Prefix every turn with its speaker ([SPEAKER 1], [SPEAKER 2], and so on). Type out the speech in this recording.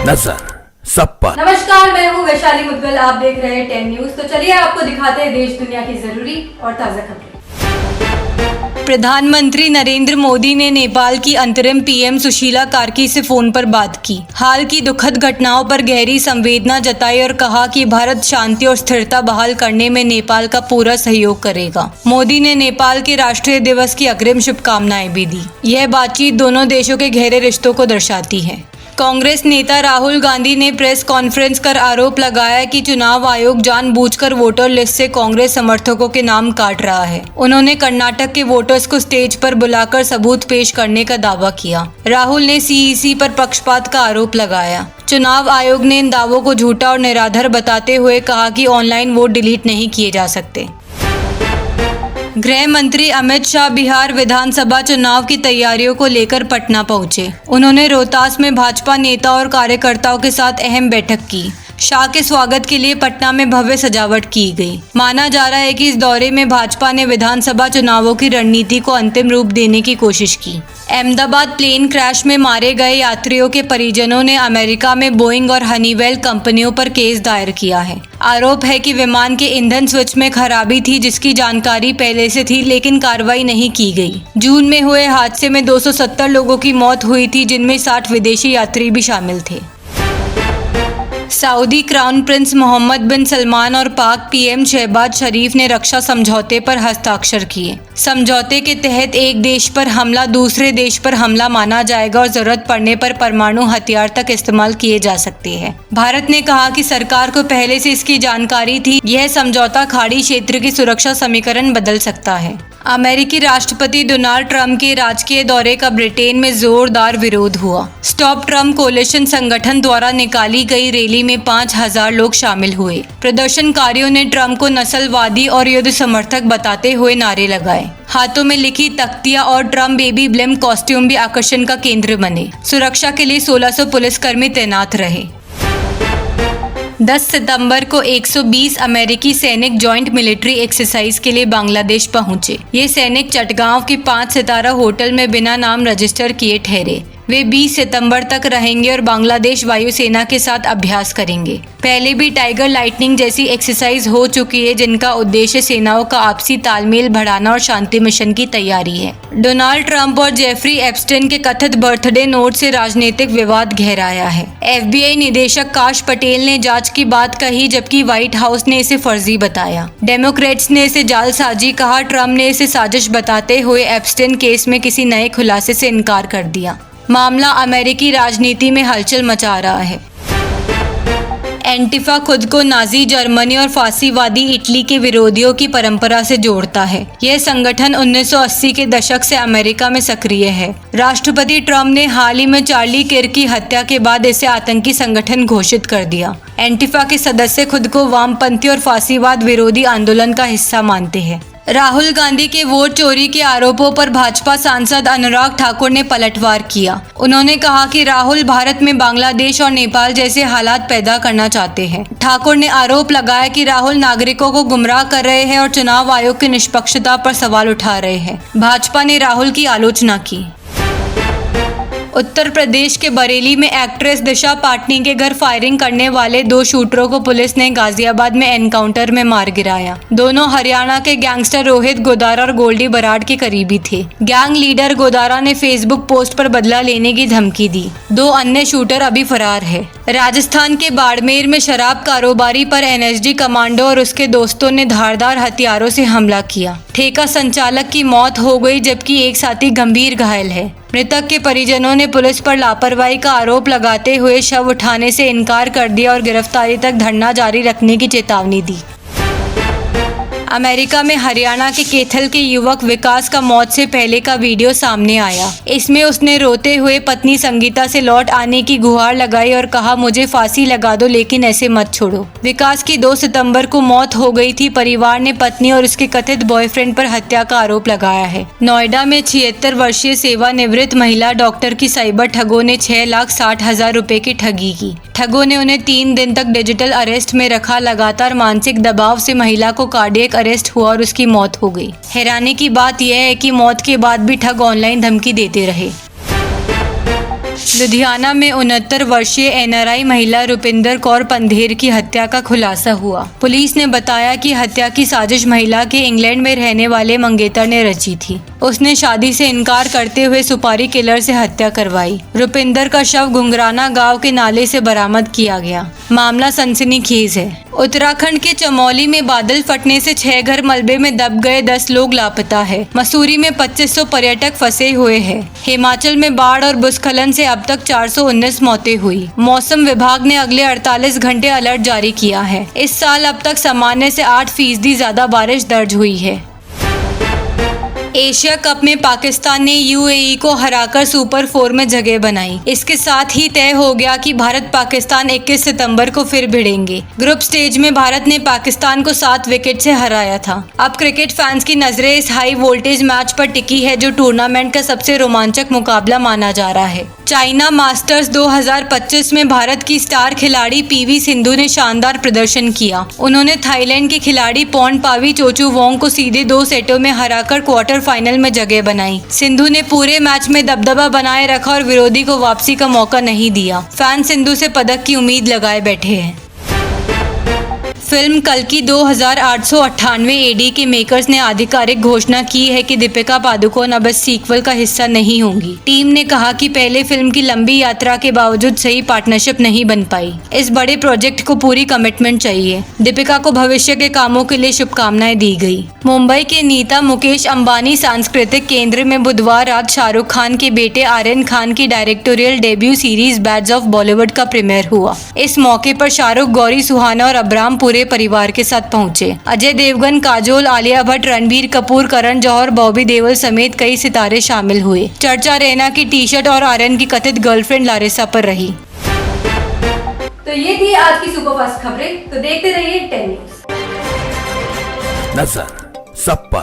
[SPEAKER 1] नजर सब पर।
[SPEAKER 2] नमस्कार, मैं हूँ वैशाली मुद्गल। आप देख रहे हैं 10 न्यूज। तो चलिए आपको दिखाते हैं देश दुनिया की जरूरी और ताजा खबरें। प्रधानमंत्री नरेंद्र मोदी ने नेपाल की अंतरिम पीएम सुशीला कार्की से फोन पर बात की। हाल की दुखद घटनाओं पर गहरी संवेदना जताई और कहा कि भारत शांति और स्थिरता बहाल करने में नेपाल का पूरा सहयोग करेगा। मोदी ने नेपाल के राष्ट्रीय दिवस की अग्रिम शुभकामनाएं भी दी। यह बातचीत दोनों देशों के गहरे रिश्तों को दर्शाती है। कांग्रेस नेता राहुल गांधी ने प्रेस कॉन्फ्रेंस कर आरोप लगाया कि चुनाव आयोग जानबूझकर वोटर लिस्ट से कांग्रेस समर्थकों के नाम काट रहा है। उन्होंने कर्नाटक के वोटर्स को स्टेज पर बुलाकर सबूत पेश करने का दावा किया। राहुल ने सीईसी पर पक्षपात का आरोप लगाया। चुनाव आयोग ने इन दावों को झूठा और निराधार बताते हुए कहा कि ऑनलाइन वोट डिलीट नहीं किए जा सकते। गृह मंत्री अमित शाह बिहार विधानसभा चुनाव की तैयारियों को लेकर पटना पहुंचे। उन्होंने रोहतास में भाजपा नेता और कार्यकर्ताओं के साथ अहम बैठक की। शाह के स्वागत के लिए पटना में भव्य सजावट की गई। माना जा रहा है कि इस दौरे में भाजपा ने विधानसभा चुनावों की रणनीति को अंतिम रूप देने की कोशिश की। अहमदाबाद प्लेन क्रैश में मारे गए यात्रियों के परिजनों ने अमेरिका में बोइंग और हनीवेल कंपनियों पर केस दायर किया है। आरोप है कि विमान के ईंधन स्विच में खराबी थी, जिसकी जानकारी पहले से थी, लेकिन कार्रवाई नहीं की गई। जून में हुए हादसे में 270 लोगों की मौत हुई थी, जिनमें 60 विदेशी यात्री भी शामिल थे। सऊदी क्राउन प्रिंस मोहम्मद बिन सलमान और पाक पीएम शहबाज शरीफ ने रक्षा समझौते पर हस्ताक्षर किए। समझौते के तहत एक देश पर हमला दूसरे देश पर हमला माना जाएगा और जरूरत पड़ने पर परमाणु हथियार तक इस्तेमाल किए जा सकते हैं। भारत ने कहा कि सरकार को पहले से इसकी जानकारी थी। यह समझौता खाड़ी क्षेत्र की सुरक्षा समीकरण बदल सकता है। अमेरिकी राष्ट्रपति डोनाल्ड ट्रंप के राजकीय दौरे का ब्रिटेन में जोरदार विरोध हुआ। स्टॉप ट्रंप कोलिशन संगठन द्वारा निकाली गई रैली में 5000 लोग शामिल हुए। प्रदर्शनकारियों ने ट्रंप को नस्लवादी और युद्ध समर्थक बताते हुए नारे लगाए। हाथों में लिखी तख्तियां और ट्रंप बेबी ब्लेम कॉस्ट्यूम भी आकर्षण का केंद्र बने। सुरक्षा के लिए 1600 पुलिसकर्मी तैनात रहे। 10 सितंबर को 120 अमेरिकी सैनिक जॉइंट मिलिट्री एक्सरसाइज के लिए बांग्लादेश पहुंचे। ये सैनिक चटगांव के 5 सितारा होटल में बिना नाम रजिस्टर किए ठहरे। वे 20 सितंबर तक रहेंगे और बांग्लादेश वायुसेना के साथ अभ्यास करेंगे। पहले भी टाइगर लाइटनिंग जैसी एक्सरसाइज हो चुकी है, जिनका उद्देश्य सेनाओं का आपसी तालमेल बढ़ाना और शांति मिशन की तैयारी है। डोनाल्ड ट्रंप और जेफरी एप्स्टेन के कथित बर्थडे नोट से राजनीतिक विवाद गहराया है। FBI निदेशक काश पटेल ने जांच की बात कही, जबकि व्हाइट हाउस ने इसे फर्जी बताया। डेमोक्रेट्स ने इसे जालसाजी कहा। ट्रंप ने इसे साजिश बताते हुए एप्स्टेन केस में किसी नए खुलासे से इनकार कर दिया। मामला अमेरिकी राजनीति में हलचल मचा रहा है। एंटिफा खुद को नाजी जर्मनी और फासीवादी इटली के विरोधियों की परंपरा से जोड़ता है। यह संगठन 1980 के दशक से अमेरिका में सक्रिय है। राष्ट्रपति ट्रंप ने हाल ही में चार्ली किर्क की हत्या के बाद इसे आतंकी संगठन घोषित कर दिया। एंटिफा के सदस्य खुद को वामपंथी और फासीवाद विरोधी आंदोलन का हिस्सा मानते हैं। राहुल गांधी के वोट चोरी के आरोपों पर भाजपा सांसद अनुराग ठाकुर ने पलटवार किया। उन्होंने कहा कि राहुल भारत में बांग्लादेश और नेपाल जैसे हालात पैदा करना चाहते हैं। ठाकुर ने आरोप लगाया कि राहुल नागरिकों को गुमराह कर रहे हैं और चुनाव आयोग की निष्पक्षता पर सवाल उठा रहे हैं। भाजपा ने राहुल की आलोचना की। उत्तर प्रदेश के बरेली में एक्ट्रेस दिशा पाटनी के घर फायरिंग करने वाले 2 शूटरों को पुलिस ने गाजियाबाद में एनकाउंटर में मार गिराया। दोनों हरियाणा के गैंगस्टर रोहित गोदारा और गोल्डी बराड़ के करीबी थे। गैंग लीडर गोदारा ने फेसबुक पोस्ट पर बदला लेने की धमकी दी। 2 अन्य शूटर अभी फरार है। राजस्थान के बाड़मेर में शराब कारोबारी पर NSD कमांडो और उसके दोस्तों ने धारदार हथियारों से हमला किया। ठेका संचालक की मौत हो गई, जबकि एक साथी गंभीर घायल है। मृतक के परिजनों ने पुलिस पर लापरवाही का आरोप लगाते हुए शव उठाने से इनकार कर दिया और गिरफ्तारी तक धरना जारी रखने की चेतावनी दी। अमेरिका में हरियाणा के कैथल के युवक विकास का मौत से पहले का वीडियो सामने आया। इसमें उसने रोते हुए पत्नी संगीता से लौट आने की गुहार लगाई और कहा, मुझे फांसी लगा दो लेकिन ऐसे मत छोड़ो। विकास की 2 सितंबर को मौत हो गई थी। परिवार ने पत्नी और उसके कथित बॉयफ्रेंड पर हत्या का आरोप लगाया है। नोएडा में 76 वर्षीय सेवानिवृत्त महिला डॉक्टर की साइबर ठगों ने 6,60,000 रुपए की ठगी की। ठगों ने उन्हें 3 दिन तक डिजिटल अरेस्ट में रखा। लगातार मानसिक दबाव से महिला को कार्डियक अरेस्ट हुआ और उसकी मौत हो गई। हैरानी की बात यह है कि मौत के बाद भी ठग ऑनलाइन धमकी देते रहे। लुधियाना में 69 वर्षीय एनआरआई महिला रुपिंदर कौर पंधेर की हत्या का खुलासा हुआ। पुलिस ने बताया कि हत्या की साजिश महिला के इंग्लैंड में रहने वाले मंगेतर ने रची थी। उसने शादी से इनकार करते हुए सुपारी किलर से हत्या करवाई। रुपिंदर का शव घुंघराना गांव के नाले से बरामद किया गया। मामला सनसनीखेज है। उत्तराखंड के चमोली में बादल फटने से 6 घर मलबे में दब गए, 10 लोग लापता है। मसूरी में 2500 पर्यटक फंसे हुए हैं। हिमाचल में बाढ़ और भूस्खलन से अब तक 419 मौतें हुई। मौसम विभाग ने अगले 48 घंटे अलर्ट जारी किया है। इस साल अब तक सामान्य से 8% ज्यादा बारिश दर्ज हुई है। एशिया कप में पाकिस्तान ने यूएई को हराकर सुपर 4 में जगह बनाई। इसके साथ ही तय हो गया कि भारत पाकिस्तान 21 सितंबर को फिर भिड़ेंगे। ग्रुप स्टेज में भारत ने पाकिस्तान को 7 विकेट से हराया था। अब क्रिकेट फैंस की नजरें इस हाई वोल्टेज मैच पर टिकी है, जो टूर्नामेंट का सबसे रोमांचक मुकाबला माना जा रहा है। चाइना मास्टर्स 2025 में भारत की स्टार खिलाड़ी पीवी सिंधु ने शानदार प्रदर्शन किया। उन्होंने थाईलैंड के खिलाड़ी पोर्नपावी चोचुवोंग को सीधे 2 सेटों में हराकर क्वार्टर फाइनल में जगह बनाई। सिंधु ने पूरे मैच में दबदबा बनाए रखा और विरोधी को वापसी का मौका नहीं दिया। फैन सिंधु से पदक की उम्मीद लगाए बैठे हैं। फिल्म कल्कि 2898 एडी के मेकर्स ने आधिकारिक घोषणा की है कि दीपिका पादुकोण अब इस सीक्वल का हिस्सा नहीं होंगी। टीम ने कहा कि पहले फिल्म की लंबी यात्रा के बावजूद सही पार्टनरशिप नहीं बन पाई। इस बड़े प्रोजेक्ट को पूरी कमिटमेंट चाहिए। दीपिका को भविष्य के कामों के लिए शुभकामनाएं दी गई। मुंबई के नीता मुकेश अंबानी सांस्कृतिक केंद्र में बुधवार रात शाहरुख खान के बेटे आर्यन खान की directorial debut series Bads of Bollywood का प्रीमियर हुआ। इस मौके पर शाहरुख, गौरी सुहाना और अब्राम पूरे परिवार के साथ पहुंचे। अजय देवगन, काजोल, आलिया भट्ट, रणबीर कपूर, करण जौहर, बॉबी देओल समेत कई सितारे शामिल हुए। चर्चा रैना की टी-शर्ट और आर्यन की कथित गर्लफ्रेंड लारिसा पर रही।
[SPEAKER 1] तो ये थी आज की सुपरफास्ट खबरें। तो देखते रहिए 10 न्यूज़।
[SPEAKER 3] नजर सब पर।